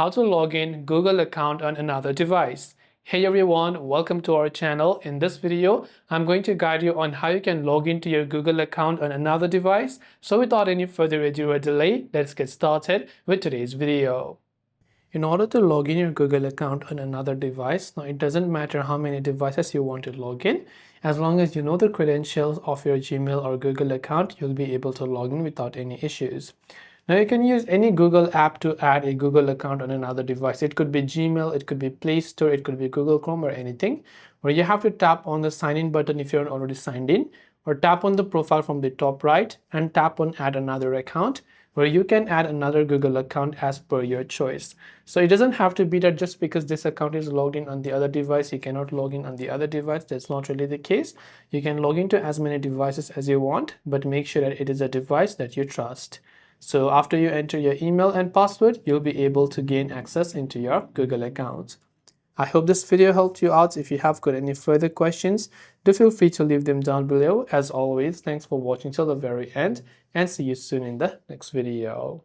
how to log in Google account on another device. Hey everyone, welcome to our channel. In this video, I'm going to guide you on how you can log into your Google account on another device. So without any further ado or delay, let's get started with today's video. In order to log in your Google account on another device, now it doesn't matter how many devices you want to log in. As long as you know the credentials of your Gmail or Google account, you'll be able to log in without any issues. Now you can use any Google app to add a Google account on another device. It could be Gmail, it could be Play Store, it could be Google Chrome or anything. Where you have to tap on the sign in button if you're already signed in, or tap on the profile from the top right and tap on add another account, where you can add another Google account as per your choice. So it doesn't have to be that just because this account is logged in on the other device, you cannot log in on the other device. That's not really the case. You can log into as many devices as you want, but make sure that it is a device that you trust. So after you enter your email and password, you'll be able to gain access into your Google account. I hope this video helped you out. If you have got any further questions, do feel free to leave them down below. As always, thanks for watching till the very end and see you soon in the next video.